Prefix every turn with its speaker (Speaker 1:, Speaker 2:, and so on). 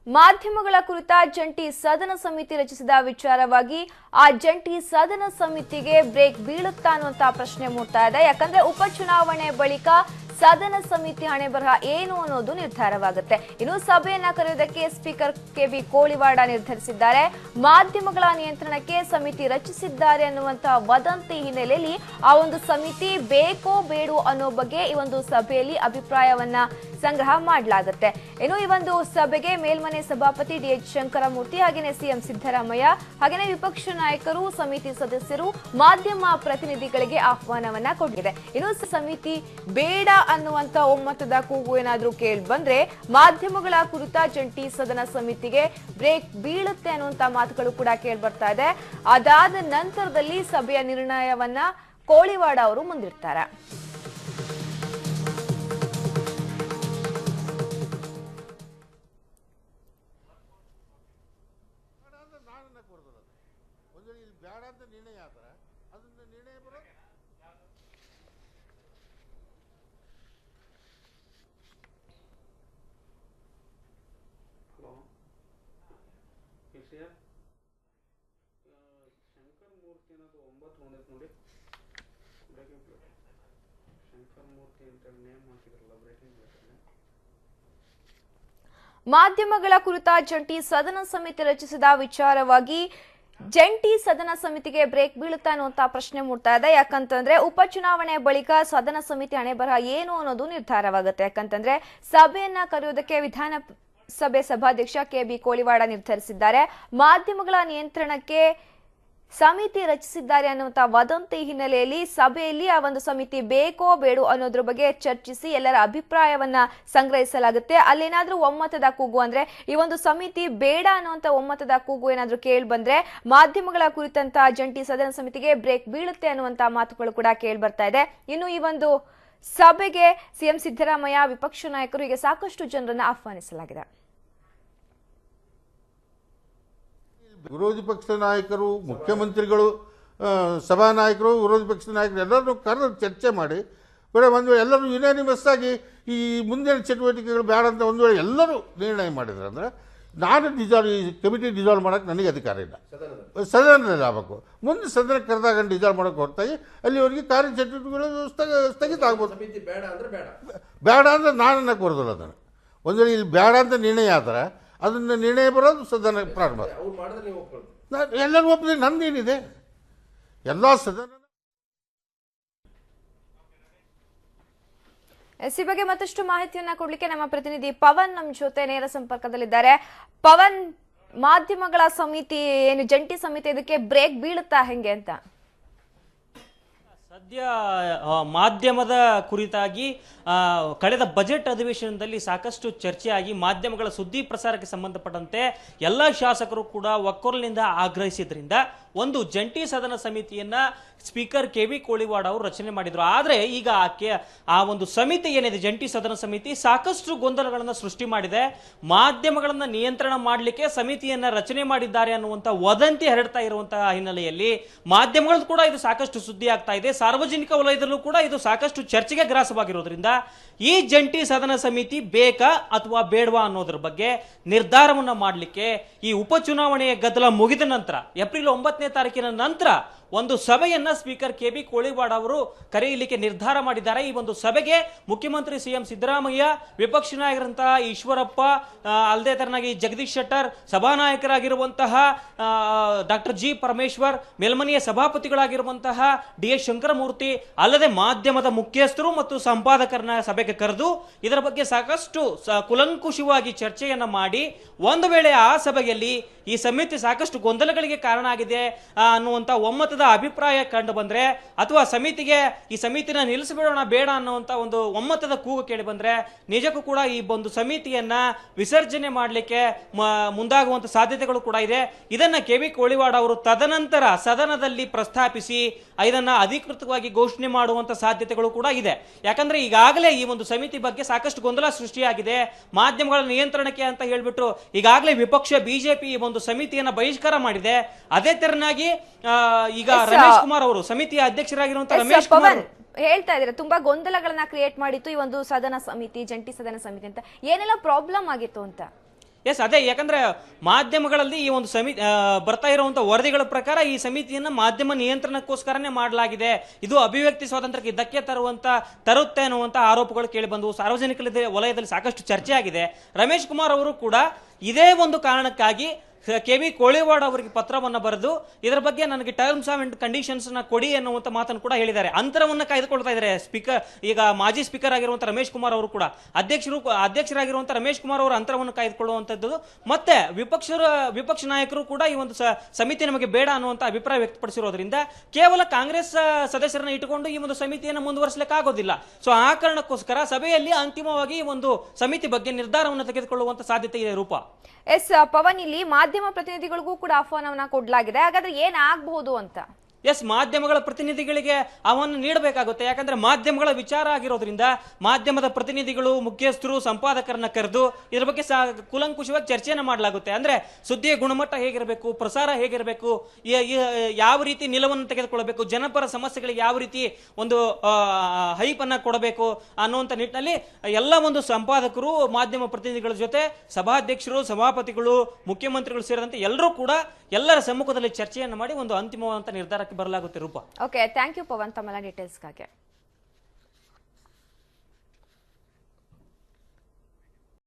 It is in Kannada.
Speaker 1: ಮಾಧ್ಯಮಗಳ ಕುರಿತ ಜಂಟಿ ಸದನ ಸಮಿತಿ ರಚಿಸಿದ ವಿಚಾರವಾಗಿ ಆ ಜಂಟಿ ಸದನ ಸಮಿತಿಗೆ ಬ್ರೇಕ್ ಬೀಳುತ್ತಾ ಅನ್ನುವಂತ ಪ್ರಶ್ನೆ ಮೂಡ್ತಾ ಇದೆ. ಯಾಕಂದ್ರೆ ಉಪಚುನಾವಣೆ ಬಳಿಕ ಸದನ ಸಮಿತಿ ಹಣೆಬರಹ ಏನು ಅನ್ನೋದು ನಿರ್ಧಾರವಾಗುತ್ತೆ. ಇನ್ನು ಸಭೆಯನ್ನ ಕರೆಯುವುದಕ್ಕೆ ಸ್ಪೀಕರ್ ಕೆಬಿ ಕೋಳಿವಾಡ ನಿರ್ಧರಿಸಿದ್ದಾರೆ. ಮಾಧ್ಯಮಗಳ ನಿಯಂತ್ರಣಕ್ಕೆ ಸಮಿತಿ ರಚಿಸಿದ್ದಾರೆ ಅನ್ನುವಂತ ವದಂತಿ ಹಿನ್ನೆಲೆಯಲ್ಲಿ ಆ ಒಂದು ಸಮಿತಿ ಬೇಕೋ ಬೇಡೋ ಅನ್ನೋ ಬಗ್ಗೆ ಈ ಒಂದು ಸಭೆಯಲ್ಲಿ ಅಭಿಪ್ರಾಯವನ್ನ ಸಂಗ್ರಹ ಮಾಡಲಾಗುತ್ತೆ. ಇನ್ನು ಈ ಒಂದು ಸಭೆಗೆ ಮೇಲ್ಮನೆ ಸಭಾಪತಿ ಡಿಎಚ್ ಶಂಕರಮೂರ್ತಿ ಹಾಗೇನೆ ಸಿಎಂ ಸಿದ್ದರಾಮಯ್ಯ ಹಾಗೇನೆ ವಿಪಕ್ಷ ನಾಯಕರು, ಸಮಿತಿ ಸದಸ್ಯರು, ಮಾಧ್ಯಮ ಪ್ರತಿನಿಧಿಗಳಿಗೆ ಆಹ್ವಾನವನ್ನ ಕೊಟ್ಟಿದೆ. ಇನ್ನು ಸಮಿತಿ ಬೇಡ ಅನ್ನುವಂತ ಒಮ್ಮತದ ಕೂಗು ಏನಾದ್ರೂ ಕೇಳಿ ಬಂದ್ರೆ ಮಾಧ್ಯಮಗಳ ಕುರಿತ ಜಂಟಿ ಸದನ ಸಮಿತಿಗೆ ಬ್ರೇಕ್ ಬೀಳುತ್ತೆ ಅನ್ನುವಂತ ಮಾತುಗಳು ಕೂಡ ಕೇಳಿ ಬರ್ತಾ ಇದೆ. ಅದಾದ ನಂತರದಲ್ಲಿ ಸಭೆಯ ನಿರ್ಣಯವನ್ನ ಕೋಳಿವಾಡ ಅವರು ಮುಂದಿಡ್ತಾರೆ. ಮಾಧ್ಯಮಗಳ ಕುರಿತ ಜಂಟಿ ಸದನ ಸಮಿತಿ ರಚಿಸಿದ ವಿಚಾರವಾಗಿ ಜಂಟಿ ಸದನ ಸಮಿತಿಗೆ ಬ್ರೇಕ್ ಬೀಳುತ್ತಾ ಅನ್ನುವಂತ ಪ್ರಶ್ನೆ ಮೂಡ್ತಾ ಇದೆ. ಯಾಕಂತಂದ್ರೆ ಉಪಚುನಾವಣೆ ಬಳಿಕ ಸದನ ಸಮಿತಿ ಹಣೆಬರಹ ಏನು ಅನ್ನೋದು ನಿರ್ಧಾರವಾಗುತ್ತೆ. ಯಾಕಂತಂದ್ರೆ ಸಭೆಯನ್ನ ಕರೆಯುವುದಕ್ಕೆ ವಿಧಾನಸಭೆ ಸಭಾಧ್ಯಕ್ಷ ಕೆಬಿ ಕೋಳಿವಾಡ ನಿರ್ಧರಿಸಿದ್ದಾರೆ. ಮಾಧ್ಯಮಗಳ ನಿಯಂತ್ರಣಕ್ಕೆ ಸಮಿತಿ ರಚಿಸಿದ್ದಾರೆ ಅನ್ನುವಂತ ವದಂತಿ ಹಿನ್ನೆಲೆಯಲ್ಲಿ ಸಭೆಯಲ್ಲಿ ಆ ಒಂದು ಸಮಿತಿ ಬೇಕೋ ಬೇಡೋ ಅನ್ನೋದ್ರ ಬಗ್ಗೆ ಚರ್ಚಿಸಿ ಎಲ್ಲರ ಅಭಿಪ್ರಾಯವನ್ನ ಸಂಗ್ರಹಿಸಲಾಗುತ್ತೆ. ಅಲ್ಲೇನಾದ್ರೂ ಒಮ್ಮತದ ಕೂಗು ಅಂದ್ರೆ ಈ ಒಂದು ಸಮಿತಿ ಬೇಡ ಅನ್ನುವಂತ ಒಮ್ಮತದ ಕೂಗು ಏನಾದ್ರೂ ಕೇಳಿ ಬಂದ್ರೆ ಮಾಧ್ಯಮಗಳ ಕುರಿತಂತ ಜಂಟಿ ಸದನ ಸಮಿತಿಗೆ ಬ್ರೇಕ್ ಬೀಳುತ್ತೆ ಅನ್ನುವಂತ ಮಾತುಗಳು ಕೂಡ ಕೇಳಿ ಬರ್ತಾ ಇದೆ. ಇನ್ನು ಈ ಒಂದು ಸಭೆಗೆ ಸಿಎಂ ಸಿದ್ದರಾಮಯ್ಯ, ವಿಪಕ್ಷ ನಾಯಕರು ಹೀಗೆ ಸಾಕಷ್ಟು ಜನರನ್ನ ಆಹ್ವಾನಿಸಲಾಗಿದೆ.
Speaker 2: ವಿರೋಧಿ ಪಕ್ಷ ನಾಯಕರು, ಮುಖ್ಯಮಂತ್ರಿಗಳು, ಸಭಾನಾಯಕರು, ವಿರೋಧಿ ಪಕ್ಷ ನಾಯಕರು ಎಲ್ಲರನ್ನೂ ಕರೆದು ಚರ್ಚೆ ಮಾಡಿ ಒಂದು ವೇಳೆ ಎಲ್ಲರೂ ಯುನಾನಿಮಸ್ ಆಗಿ ಈ ಮುಂದಿನ ಚಟುವಟಿಕೆಗಳು ಬೇಡ ಅಂತ ಒಂದು ವೇಳೆ ಎಲ್ಲರೂ ನಿರ್ಣಯ ಮಾಡಿದ್ರು ಅಂದರೆ ನಾನು ಈ ಕಮಿಟಿ ಡಿಸಾಲ್ವ್ ಮಾಡೋಕ್ಕೆ ನನಗೆ ಅಧಿಕಾರ ಇಲ್ಲ. ಸದನದಲ್ಲಿ ಆಗಬೇಕು. ಮುಂದೆ ಸದನ ಕರೆದಾಗ ಡಿಸಾಲ್ವ್ ಮಾಡೋಕ್ಕೆ ಹೊರತಾಗಿ ಅಲ್ಲಿವರೆಗೆ ಕಾರ್ಯಚಟುವಟಿಕೆಗಳು ಸ್ಥಗಿತ ಆಗ್ಬೋದು. ಬೇಡ ಅಂದರೆ ನಾನು ಅನ್ನಕ್ಕೆ ಬರೋದಿಲ್ಲ. ಅದನ್ನು ಒಂದು ವೇಳೆ ಇಲ್ಲಿ ಬೇಡ ಅಂತ ನಿರ್ಣಯ ಆದರೆ ಅದನ್ನು ನಿರ್ಣಯ ಬರೋದು ಸದನ ಪ್ರಾರಂಭ. ಎಲ್ಲರೂ ಒಪ್ಪಿದೆ, ನಂದೇನಿದೆ ಎಲ್ಲ ಸದನ.
Speaker 1: ಈ ಬಗ್ಗೆ ಮತ್ತಷ್ಟು ಮಾಹಿತಿಯನ್ನ ಕೊಡ್ಲಿಕ್ಕೆ ನಮ್ಮ ಪ್ರತಿನಿಧಿ ಪವನ್ ನಮ್ಮ ಜೊತೆ ನೇರ ಸಂಪರ್ಕದಲ್ಲಿದ್ದಾರೆ. ಪವನ್, ಮಾಧ್ಯಮಗಳ ಸಮಿತಿ ಏನು ಜಂಟಿ ಸಮಿತಿ ಇದಕ್ಕೆ ಬ್ರೇಕ್ ಬೀಳುತ್ತಾ ಹೆಂಗೆ ಅಂತ?
Speaker 3: ಸದ್ಯ ಮಾಧ್ಯಮದ ಕುರಿತಾಗಿ ಕಳೆದ ಬಜೆಟ್ ಅಧಿವೇಶನದಲ್ಲಿ ಸಾಕಷ್ಟು ಚರ್ಚೆಯಾಗಿ ಮಾಧ್ಯಮಗಳ ಸುದ್ದಿ ಪ್ರಸಾರಕ್ಕೆ ಸಂಬಂಧಪಟ್ಟಂತೆ ಎಲ್ಲ ಶಾಸಕರು ಕೂಡ ಒಕ್ಕೊರಲಿನಿಂದ ಆಗ್ರಹಿಸಿದ್ರಿಂದ ಒಂದು ಜಂಟಿ ಸದನ ಸಮಿತಿಯನ್ನ ಸ್ಪೀಕರ್ ಕೆಬಿ ಕೋಳಿವಾಡ ಅವರು ರಚನೆ ಮಾಡಿದ್ರು. ಆದರೆ ಈಗ ಆ ಒಂದು ಸಮಿತಿ ಏನಿದೆ, ಜಂಟಿ ಸದನ ಸಮಿತಿ, ಸಾಕಷ್ಟು ಗೊಂದಲಗಳನ್ನು ಸೃಷ್ಟಿ ಮಾಡಿದೆ. ಮಾಧ್ಯಮಗಳನ್ನ ನಿಯಂತ್ರಣ ಮಾಡಲಿಕ್ಕೆ ಸಮಿತಿಯನ್ನ ರಚನೆ ಮಾಡಿದ್ದಾರೆ ಅನ್ನುವಂಥ ವದಂತಿ ಹರಡ್ತಾ ಇರುವಂತಹ ಹಿನ್ನೆಲೆಯಲ್ಲಿ ಮಾಧ್ಯಮಗಳು ಕೂಡ ಇದು ಸಾಕಷ್ಟು ಸುದ್ದಿ ಆಗ್ತಾ ಇದೆ. ಸಾರ್ವಜನಿಕ ವಲಯದಲ್ಲೂ ಕೂಡ ಇದು ಸಾಕಷ್ಟು ಚರ್ಚೆಗೆ ಗ್ರಾಸವಾಗಿರೋದ್ರಿಂದ ಈ ಜಂಟಿ ಸದನ ಸಮಿತಿ ಬೇಕಾ ಅಥವಾ ಬೇಡವಾ ಅನ್ನೋದ್ರ ಬಗ್ಗೆ ನಿರ್ಧಾರವನ್ನ ಮಾಡಲಿಕ್ಕೆ ಈ ಉಪಚುನಾವಣೆಯ ಗದ್ದಲ ಮುಗಿದ ನಂತರ ಏಪ್ರಿಲ್ 9ನೇ ತಾರೀಕಿನ ನಂತರ ಒಂದು ಸಭೆಯನ್ನ ಸ್ಪೀಕರ್ ಕೆಬಿ ಕೋಳಿವಾಡ ಅವರು ಕರೆಯಲಿಕ್ಕೆ ನಿರ್ಧಾರ ಮಾಡಿದ್ದಾರೆ. ಈ ಒಂದು ಸಭೆಗೆ ಮುಖ್ಯಮಂತ್ರಿ ಸಿಎಂ ಸಿದ್ದರಾಮಯ್ಯ, ವಿಪಕ್ಷ ನಾಯಕರಂತಹ ಈಶ್ವರಪ್ಪ, ಅಲ್ಲದೆ ತರನಾಗಿ ಜಗದೀಶ್ ಶೆಟ್ಟರ್, ಸಭಾನಾಯಕರಾಗಿರುವಂತಹ ಡಾಕ್ಟರ್ ಜಿ ಪರಮೇಶ್ವರ್, ಮೇಲ್ಮನೆಯ ಸಭಾಪತಿಗಳಾಗಿರುವಂತಹ ಡಿಎಸ್ ಶಂಕರಮೂರ್ತಿ, ಅಲ್ಲದೆ ಮಾಧ್ಯಮದ ಮುಖ್ಯಸ್ಥರು ಮತ್ತು ಸಂಪಾದಕರನ್ನ ಸಭೆಗೆ ಕರೆದು ಇದರ ಬಗ್ಗೆ ಸಾಕಷ್ಟು ಕುಲಂಕುಷವಾಗಿ ಚರ್ಚೆಯನ್ನ ಮಾಡಿ ಒಂದು ವೇಳೆ ಆ ಸಭೆಯಲ್ಲಿ ಈ ಸಮಿತಿ ಸಾಕಷ್ಟು ಗೊಂದಲಗಳಿಗೆ ಕಾರಣ ಆಗಿದೆ ಅನ್ನುವಂಥ ಒಮ್ಮತದ ಅಭಿಪ್ರಾಯ ಕಂಡು ಬಂದ್ರೆ ಅಥವಾ ಈ ಸಮಿತಿನ ನಿಲ್ಲಿಸಬೇಡ ಬೇಡ ಅನ್ನುವಂಥ ಒಂದು ಒಮ್ಮತದ ಕೂಗು ಕೇಳಿ ಬಂದ್ರೆ ನಿಜಕ್ಕೂ ಕೂಡ ಈ ಒಂದು ಸಮಿತಿಯನ್ನ ವಿಸರ್ಜನೆ ಮಾಡಲಿಕ್ಕೆ ಮುಂದಾಗುವಂತ ಸಾಧ್ಯತೆಗಳು ಕೂಡ ಇದೆ. ಇದನ್ನ ಕೆಬಿ ಕೋಳಿವಾಡ ಅವರು ತದನಂತರ ಸದನದಲ್ಲಿ ಪ್ರಸ್ತಾಪಿಸಿ ಇದನ್ನ ಅಧಿಕೃತವಾಗಿ ಘೋಷಣೆ ಮಾಡುವಂತ ಸಾಧ್ಯತೆಗಳು ಕೂಡ ಇದೆ. ಯಾಕಂದ್ರೆ ಈಗಾಗಲೇ ಈ ಒಂದು ಸಮಿತಿ ಬಗ್ಗೆ ಸಾಕಷ್ಟು ಗೊಂದಲ ಸೃಷ್ಟಿಯಾಗಿದೆ. ಮಾಧ್ಯಮಗಳ ನಿಯಂತ್ರಣಕ್ಕೆ ಅಂತ ಹೇಳ್ಬಿಟ್ಟು ಈಗಾಗಲೇ ವಿಪಕ್ಷ ಬಿಜೆಪಿ ಈ ಒಂದು ಸಮಿತಿಯನ್ನ ಬಹಿಷ್ಕಾರ ಮಾಡಿದೆ. ಅದೇ ತೆರನಾಗಿ ಈಗ ರಮೇಶ್ ಕುಮಾರ್ ಅವರು ಸಮಿತಿಯ ಅಧ್ಯಕ್ಷರಾಗಿರುವಂತಹ ರಮೇಶ್ ಕುಮಾರ್
Speaker 1: ಹೇಳ್ತಾ ಇದ್ದಾರೆ ತುಂಬಾ ಗೊಂದಲಗಳನ್ನ ಕ್ರಿಯೇಟ್ ಮಾಡಿತ್ತು ಈ ಒಂದು ಸದನ ಸಮಿತಿ, ಜಂಟಿ ಸದನ ಸಮಿತಿ ಅಂತ. ಏನೆಲ್ಲ ಪ್ರಾಬ್ಲಮ್ ಆಗಿತ್ತು ಅಂತ?
Speaker 3: ಎಸ್, ಅದೇ ಯಾಕಂದ್ರೆ ಮಾಧ್ಯಮಗಳಲ್ಲಿ ಈ ಒಂದು ಸಮಿತಿ ಬರ್ತಾ ಇರುವಂತಹ ವರದಿಗಳ ಪ್ರಕಾರ ಈ ಸಮಿತಿಯನ್ನ ಮಾಧ್ಯಮ ನಿಯಂತ್ರಣಕ್ಕೋಸ್ಕರನೇ ಮಾಡಲಾಗಿದೆ, ಇದು ಅಭಿವ್ಯಕ್ತಿ ಸ್ವಾತಂತ್ರ್ಯಕ್ಕೆ ಧಕ್ಕೆ ತರುತ್ತೆ ಅನ್ನುವಂತ ಆರೋಪಗಳು ಕೇಳಿ ಬಂದವು. ಸಾರ್ವಜನಿಕ ವಲಯದಲ್ಲಿ ಸಾಕಷ್ಟು ಚರ್ಚೆ ಆಗಿದೆ. ರಮೇಶ್ ಕುಮಾರ್ ಅವರು ಕೂಡ ಇದೇ ಒಂದು ಕಾರಣಕ್ಕಾಗಿ KV ಕೋಳಿವಾಡ್ ಅವರಿಗೆ ಪತ್ರವನ್ನ ಬರೆದು ಇದರ ಬಗ್ಗೆ ನನಗೆ ಟರ್ಮ್ಸ್ ಅಂಡ್ ಕಂಡೀಷನ್ಸ್ ನ ಕೊಡಿ ಅನ್ನುವಂತ ಮಾತನ್ನು ಕೂಡ ಹೇಳಿದ್ದಾರೆ. ಅಂತರವನ್ನ ಕಾಯ್ದುಕೊಳ್ತಾ ಇದ್ದಾರೆ ಸ್ಪೀಕರ್. ಈಗ ಮಾಜಿ ಸ್ಪೀಕರ್ ಆಗಿರುವಂತಹ ರಮೇಶ್ ಕುಮಾರ್ ಅವರು ಕೂಡ ಅಧ್ಯಕ್ಷರಾಗಿರುವಂತಹ ರಮೇಶ್ ಕುಮಾರ್ ಅವರ ಅಂತರವನ್ನು ಕಾಯ್ದುಕೊಳ್ಳುವಂತದ್ದು, ಮತ್ತೆ ವಿಪಕ್ಷ ನಾಯಕರು ಕೂಡ ಈ ಒಂದು ಸಮಿತಿ ನಮಗೆ ಬೇಡ ಅನ್ನುವಂತ ಅಭಿಪ್ರಾಯ ವ್ಯಕ್ತಪಡಿಸಿರೋದ್ರಿಂದ ಕೇವಲ ಕಾಂಗ್ರೆಸ್ ಸದಸ್ಯರನ್ನ ಇಟ್ಟುಕೊಂಡು ಈ ಒಂದು ಸಮಿತಿಯನ್ನು ಮುಂದುವರಿಸಲಿಕ್ಕೆ ಆಗೋದಿಲ್ಲ. ಸೊ ಆ ಕಾರಣಕ್ಕೋಸ್ಕರ ಸಭೆಯಲ್ಲಿ ಅಂತಿಮವಾಗಿ ಈ ಒಂದು ಸಮಿತಿ ಬಗ್ಗೆ ನಿರ್ಧಾರವನ್ನು ತೆಗೆದುಕೊಳ್ಳುವಂತ ಸಾಧ್ಯತೆ ಇದೆ. ರೂಪ
Speaker 1: ಎಸ್ ಪವನ್, ಇಲ್ಲಿ ಮಾಧ್ಯಮ ಪ್ರತಿನಿಧಿಗಳಿಗೂ ಕೂಡ ಆಹ್ವಾನವನ್ನ ಕೊಡಲಾಗಿದೆ. ಹಾಗಾದ್ರೆ ಏನಾಗಬಹುದು ಅಂತ?
Speaker 3: ಎಸ್, ಮಾಧ್ಯಮಗಳ ಪ್ರತಿನಿಧಿಗಳಿಗೆ ಅವನ್ನು ನೀಡಬೇಕಾಗುತ್ತೆ. ಯಾಕಂದ್ರೆ ಮಾಧ್ಯಮಗಳ ವಿಚಾರ ಆಗಿರೋದ್ರಿಂದ ಮಾಧ್ಯಮದ ಪ್ರತಿನಿಧಿಗಳು, ಮುಖ್ಯಸ್ಥರು, ಸಂಪಾದಕರನ್ನ ಕರೆದು ಇದರ ಬಗ್ಗೆ ಕೂಲಂಕುಷವಾಗಿ ಚರ್ಚೆಯನ್ನು ಮಾಡಲಾಗುತ್ತೆ. ಅಂದ್ರೆ ಸುದ್ದಿಯ ಗುಣಮಟ್ಟ ಹೇಗಿರಬೇಕು, ಪ್ರಸಾರ ಹೇಗಿರಬೇಕು, ಯಾವ ರೀತಿ ನಿಲುವನ್ನು ತೆಗೆದುಕೊಳ್ಳಬೇಕು, ಜನಪರ ಸಮಸ್ಯೆಗಳಿಗೆ ಯಾವ ರೀತಿ ಒಂದು ಹೈಪ್ ಅನ್ನ ಕೊಡಬೇಕು ಅನ್ನುವಂಥ ನಿಟ್ಟಿನಲ್ಲಿ ಎಲ್ಲ ಒಂದು ಸಂಪಾದಕರು, ಮಾಧ್ಯಮ ಪ್ರತಿನಿಧಿಗಳ ಜೊತೆ ಸಭಾಧ್ಯಕ್ಷರು, ಸಭಾಪತಿಗಳು, ಮುಖ್ಯಮಂತ್ರಿಗಳು ಸೇರಿದಂತೆ ಎಲ್ಲರೂ ಕೂಡ ಎಲ್ಲರ ಸಮ್ಮುಖದಲ್ಲಿ ಚರ್ಚೆಯನ್ನು ಮಾಡಿ ಒಂದು ಅಂತಿಮವಾದಂತ ನಿರ್ಧಾರಕ್ಕೆ ಬರಲಾಗುತ್ತೆ. ರೂಪ
Speaker 1: ಓಕೆ, ಥ್ಯಾಂಕ್ ಯು ಪವನ್ ತಮ್ಮೆಲ್ಲ ಡೀಟೇಲ್ಸ್ಗಾಗಿ.